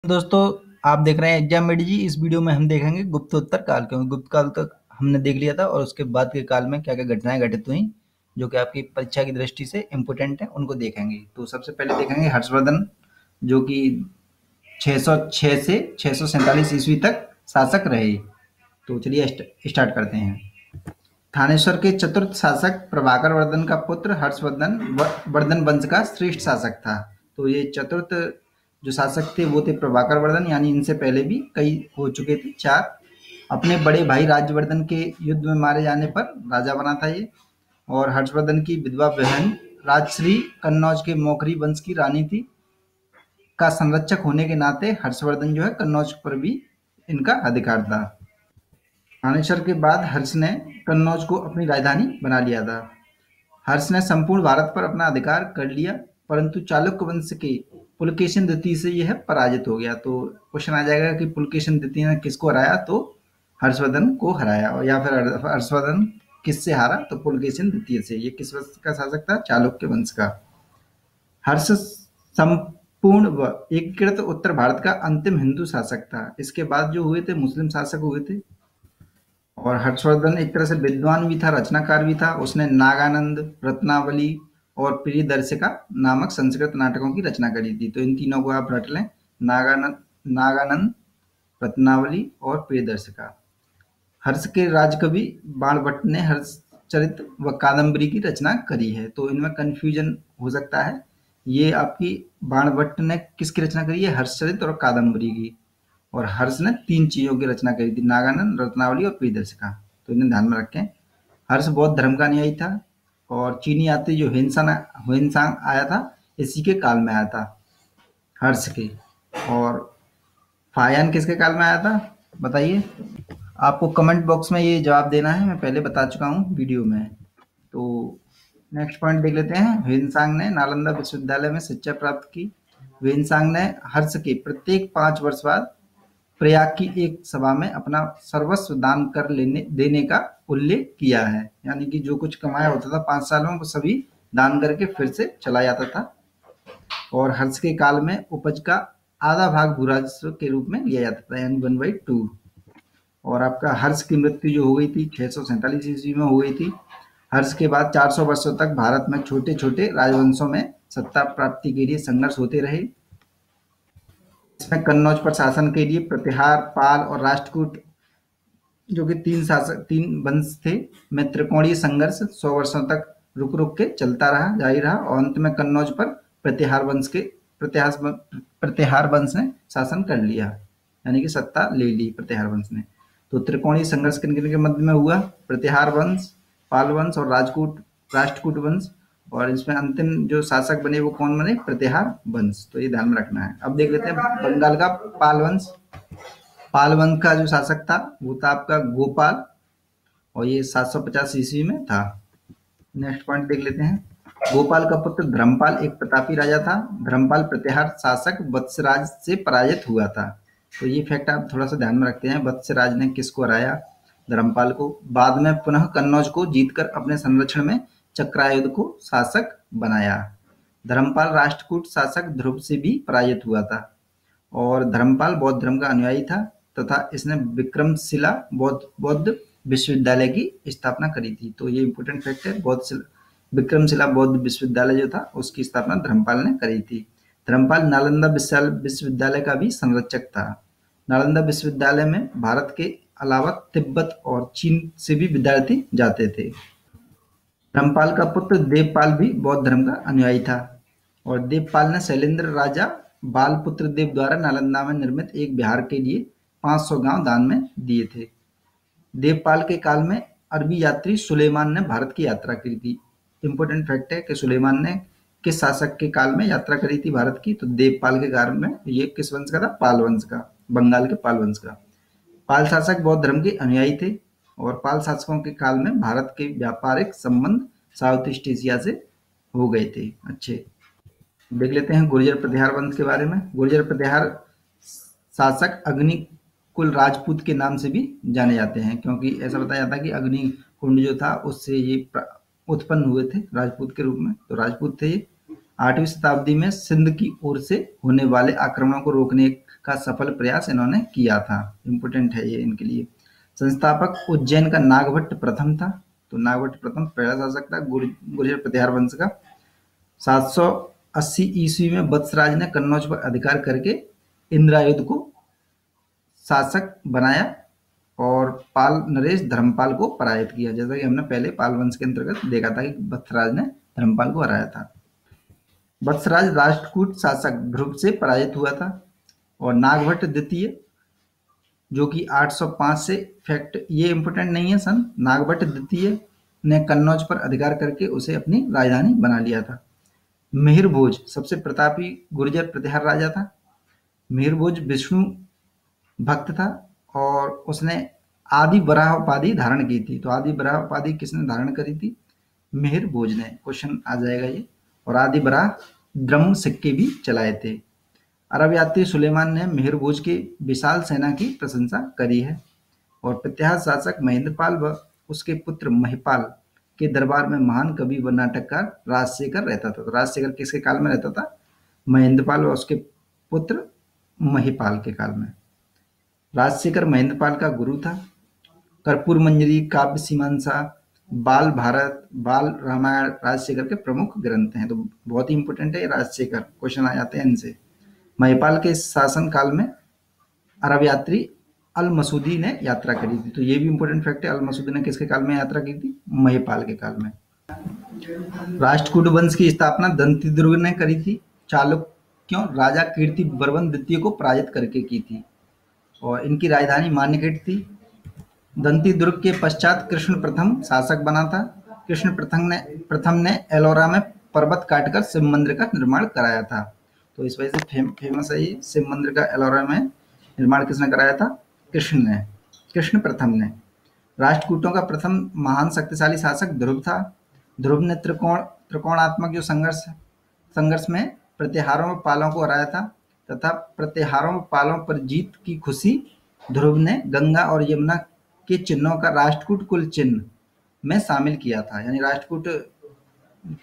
दोस्तों, आप देख रहे हैं एग्जाम मेडी जी। इस वीडियो में हम देखेंगे गुप्तोत्तर काल, क्योंकि गुप्त काल तक हमने देख लिया था और उसके बाद के काल में क्या क्या घटनाएं घटित हुई जो कि आपकी परीक्षा की दृष्टि से इम्पोर्टेंट है, उनको देखेंगे। तो सबसे पहले देखेंगे हर्षवर्धन, जो कि 606 से 647 ईस्वी तक शासक रहे। तो चलिए स्टार्ट करते हैं। थानेश्वर के चतुर्थ शासक प्रभाकर वर्धन का पुत्र हर्षवर्धन वर्धन वंश का श्रेष्ठ शासक था। तो ये चतुर्थ जो शासक थे वो थे प्रभाकर वर्धन, यानी इनसे पहले भी कई हो चुके थे, 4। अपने बड़े भाई राज्यवर्धन के युद्ध में मारे जाने पर राजा बना था ये। और हर्षवर्धन की विधवा बहन राजश्री कन्नौज के मौखरी वंश की रानी थी। का संरक्षक होने के नाते हर्षवर्धन जो है कन्नौज पर भी इनका अधिकार था। थानेश्वर के बाद हर्ष ने कन्नौज को अपनी राजधानी बना लिया था। हर्ष ने संपूर्ण भारत पर अपना अधिकार कर लिया, परंतु चालुक्य वंश के पुलकेशिन द्वितीय से यह पराजित हो गया। तो क्वेश्चन आ जाएगा कि पुलकेशिन द्वितीय ने किसको हराया, तो हर्षवर्धन को हराया। और या फिर हर्षवर्धन किससे हारा, तो पुलकेशिन द्वितीय से। ये किस वंश का शासक था, चालुक्य वंश का। हर्ष संपूर्ण व एकीकृत उत्तर भारत का अंतिम हिंदू शासक था। इसके बाद जो हुए थे मुस्लिम शासक हुए थे। और हर्षवर्धन एक तरह से विद्वान भी था, रचनाकार भी था। उसने नागानंद, रत्नावली और प्रियदर्शिका नामक संस्कृत नाटकों की रचना करी थी। तो इन तीनों को आप रट लें, नागानंद, रत्नावली और प्रियदर्शिका। हर्ष के राजकवि बाणभट्ट ने हर्षचरित व कादम्बरी की रचना करी है। तो इनमें कंफ्यूजन हो सकता है। ये आपकी बाणभट्ट ने किसकी रचना करी है, हर्षचरित और कादम्बरी की। और हर्ष ने 3 चीज़ों की रचना करी थी, नागानंद, रत्नावली और प्रियदर्शिका। तो इन्हें ध्यान में रखें। हर्ष बौद्ध धर्म का अनुयायी था और चीनी यात्री जो ह्वेनसांग आया था, इसी के काल में आया था, हर्ष के। और फायान किसके काल में आया था, बताइए। आपको कमेंट बॉक्स में ये जवाब देना है, मैं पहले बता चुका हूँ वीडियो में। तो नेक्स्ट पॉइंट देख लेते हैं। ह्वेनसांग ने नालंदा विश्वविद्यालय में शिक्षा प्राप्त की। ह्वेनसांग ने हर्ष के प्रत्येक 5 वर्ष बाद प्रयाग की एक सभा में अपना सर्वस्व दान कर लेने देने का उल्लेख किया है। यानी कि जो कुछ कमाया होता था 5 साल में, वो सभी दान करके फिर से चला जाता था। और हर्ष के काल में उपज का आधा भाग भूराजस्व के रूप में लिया जाता था, यानी 1/2। और आपका हर्ष की मृत्यु जो हो गई थी 647 ईस्वी में हो गई थी। हर्ष के बाद 400 वर्षों तक भारत में छोटे छोटे राजवंशों में सत्ता प्राप्ति के लिए संघर्ष होते रहे। इसमें कन्नौज पर शासन के लिए प्रतिहार, पाल और राष्ट्रकूट, जो कि 3 वंश थे, में त्रिकोणीय संघर्ष 100 वर्षों तक रुक रुक के चलता रहा, जारी रहा। और अंत में कन्नौज पर प्रतिहार वंश ने शासन कर लिया, यानी कि सत्ता ले ली प्रतिहार वंश ने। तो त्रिकोणीय संघर्ष किन किन के मध्य में हुआ, प्रतिहार वंश, पाल वंश और राष्ट्रकूट वंश। और इसमें अंतिम जो शासक बने वो कौन बने, प्रतिहार वंश। तो ये ध्यान में रखना है। अब देख लेते हैं बंगाल का पाल वंश। पाल वंश का जो शासक था वो था आपका गोपाल, और ये 750 ईस्वी में था। नेक्स्ट पॉइंट देख लेते हैं। गोपाल का पुत्र धर्मपाल एक प्रतापी राजा था। धर्मपाल प्रतिहार शासक वत्सराज से पराजित हुआ था। तो ये फैक्ट आप थोड़ा सा ध्यान में रखते हैं। वत्सराज ने किसको हराया, धर्मपाल को। बाद में पुनः कन्नौज को जीतकर अपने संरक्षण में चक्रायुध को शासक बनाया। धर्मपाल राष्ट्रकूट शासक ध्रुव से भी पराजित हुआ था। और धर्मपाल बौद्ध धर्म का अनुयायी था तथा इसने विक्रमशिला बौद्ध विश्वविद्यालय की स्थापना करी थी। तो ये इंपॉर्टेंट फैक्ट है। विक्रमशिला बौद्ध विश्वविद्यालय जो था उसकी स्थापना धर्मपाल ने करी थी। धर्मपाल नालंदा विश्वविद्यालय का भी संरक्षक था। नालंदा विश्वविद्यालय में भारत के अलावा तिब्बत और चीन से भी विद्यार्थी जाते थे। धर्मपाल का पुत्र देवपाल भी बौद्ध धर्म का अनुयायी था। और देवपाल ने शैलेंद्र राजा बालपुत्र देव द्वारा नालंदा में निर्मित एक विहार के लिए 500 गांव दान में दिए थे। देवपाल के काल में अरबी यात्री सुलेमान ने भारत की यात्रा की थी। इंपॉर्टेंट फैक्ट है कि सुलेमान ने किस शासक के काल में यात्रा करी थी भारत की, तो देवपाल के काल में। ये किस वंश का था, पाल वंश का, बंगाल के पाल वंश का। पाल शासक बौद्ध धर्म के अनुयायी थे। और पाल शासकों के काल में भारत के व्यापारिक संबंध साउथ ईस्ट एशिया से हो गए थे अच्छे। देख लेते हैं गुर्जर प्रतिहार वंश के बारे में। गुर्जर प्रतिहार शासक अग्निकुल राजपूत के नाम से भी जाने जाते हैं, क्योंकि ऐसा बताया जाता है कि अग्निकुंड जो था उससे ये उत्पन्न हुए थे राजपूत के रूप में। तो राजपूत थे ये। 8वीं शताब्दी में सिंध की ओर से होने वाले आक्रमणों को रोकने का सफल प्रयास इन्होंने किया था। इम्पोर्टेंट है ये इनके लिए। संस्थापक उज्जैन का नागभट्ट प्रथम था, तो नागभट्ट प्रथम पहला शासक था गुर्जर प्रतिहार वंश का। 780 ईस्वी में वत्सराज ने कन्नौज पर अधिकार करके इंद्रायुध को शासक बनाया और पाल नरेश धर्मपाल को पराजित किया, जैसा कि हमने पहले पाल वंश के अंतर्गत देखा था कि वत्सराज ने धर्मपाल को हराया था। वत्सराज राष्ट्रकूट शासक ध्रुव से पराजित हुआ था और नागभट्ट द्वितीय जो कि 805 से फैक्ट ये इंपोर्टेंट नहीं है सन, नागभट्ट द्वितीय ने कन्नौज पर अधिकार करके उसे अपनी राजधानी बना लिया था। मिहिर भोज सबसे प्रतापी गुर्जर प्रतिहार राजा था। मिहिर भोज विष्णु भक्त था और उसने आदि बराह उपाधि धारण की थी। तो आदि बराह उपाधि किसने धारण करी थी? मिहिर भोज ने। क्वेश्चन आ जाएगा ये। और आदि बराह ड्रम सिक्के भी चलाए थे। अरब यात्री सुलेमान ने मिहिर भोज की विशाल सेना की प्रशंसा करी है। और प्रतिहार शासक महेंद्रपाल व उसके पुत्र महिपाल के दरबार में महान कवि व नाटककार राजशेखर रहता था। तो राजशेखर किसके काल में रहता था? महेंद्रपाल व उसके पुत्र महिपाल के काल में। राजशेखर महेंद्रपाल का गुरु था। कर्पूर मंजरी, काव्य सीमांसा, बाल भारत, बाल रामायण राजशेखर के प्रमुख ग्रंथ हैं। तो बहुत ही इंपोर्टेंट है राजशेखर, क्वेश्चन आ जाते हैं इनसे। महिपाल के शासन काल में अरब यात्री अल मसूदी ने यात्रा करी थी। तो ये भी इंपोर्टेंट फैक्ट है, अल मसूदी ने किसके काल में यात्रा की थी? महिपाल के काल में। राष्ट्रकूट वंश की स्थापना दंती दुर्ग ने करी थी। चालुक्यों राजा कीर्ति वर्मन द्वितीय को पराजित करके की थी और इनकी राजधानी मान्यखेड़ थी। दंती दुर्ग के पश्चात कृष्ण प्रथम शासक बना था। कृष्ण प्रथम ने एलोरा में पर्वत काटकर शिव मंदिर का निर्माण कराया था। तो इस वजह से फेमस है ये शिव मंदिर का एलोरा में निर्माण किसने कराया था? कृष्ण प्रथम ने। राष्ट्रकूटों का प्रथम महान शक्तिशाली शासक ध्रुव था। ध्रुव ने त्रिकोणात्मक जो संघर्ष में प्रतिहारों में पालों को हराया था तथा प्रतिहारों में पालों पर जीत की खुशी ध्रुव ने गंगा और यमुना के चिन्हों का राष्ट्रकूट कुल चिन्ह में शामिल किया था। यानी राष्ट्रकूट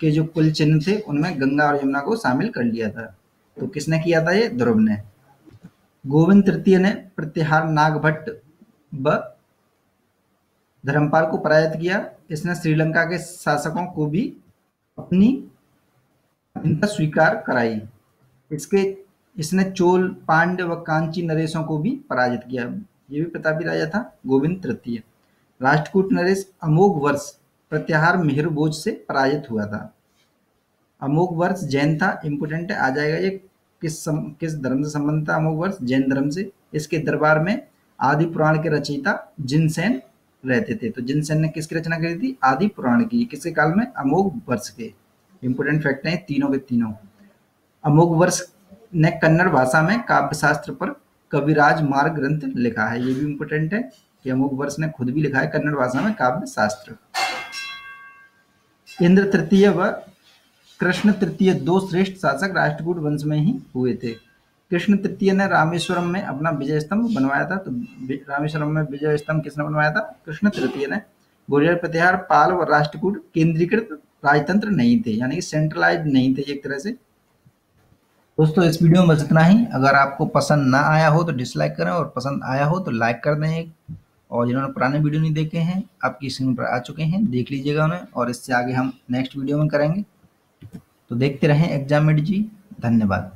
के जो कुल चिन्ह थे उनमें गंगा और यमुना को शामिल कर लिया था। तो किसने किया था? ये ध्रुव ने। गोविंद तृतीय ने प्रतिहार नागभट्ट व धर्मपाल को पराजित किया। इसने श्रीलंका के शासकों को भी अपनी अधीनता स्वीकार कराई। इसने चोल, पांड्य व कांची नरेशों को भी पराजित किया। ये भी प्रतापी राजा था गोविंद तृतीय। राष्ट्रकूट नरेश अमोघ वर्ष प्रतिहार मिहिर भोज से पराजित हुआ था। अमोघ वर्ष जैन था, इंपोर्टेंट है, आ जाएगा ये किस धर्म से संबंध था? अमोघ वर्ष जैन धर्म से। इसके दरबार में आदि पुराण के रचयिता जिनसेन रहते थे। तो जिनसेन ने किसकी रचना करी थी? आदि पुराण की। किसके काल में? अमोघ वर्ष के। इंपोर्टेंट फैक्ट है तीनों के तीनों। अमोघ वर्ष ने कन्नड़ भाषा में काव्य शास्त्र पर कविराज मार्ग ग्रंथ लिखा है। ये भी इंपोर्टेंट है कि अमोघ वर्ष ने खुद भी लिखा है कन्नड़ भाषा में काव्य शास्त्र। इंद्र तृतीय व कृष्ण तृतीय दो श्रेष्ठ शासक राष्ट्रकूट वंश में ही हुए थे। कृष्ण तृतीय ने रामेश्वरम में अपना विजय स्तंभ बनवाया था। तो रामेश्वरम में विजय स्तंभ किसने बनवाया था? कृष्ण तृतीय ने। गुर्जर प्रतिहार, पाल व राष्ट्रकूट केंद्रीकृत राजतंत्र नहीं थे, यानी कि सेंट्रलाइज्ड नहीं थे एक तरह से। दोस्तों इस वीडियो में बस इतना ही। अगर आपको पसंद ना आया हो तो डिसलाइक करें और पसंद आया हो तो लाइक कर दें एक। और जिन्होंने पुराने वीडियो नहीं देखे हैं आपकी स्क्रीन पर आ चुके हैं, देख लीजिएगा उन्हें। और इससे आगे हम नेक्स्ट वीडियो में करेंगे। तो देखते रहें एग्जाम मेड जी। धन्यवाद।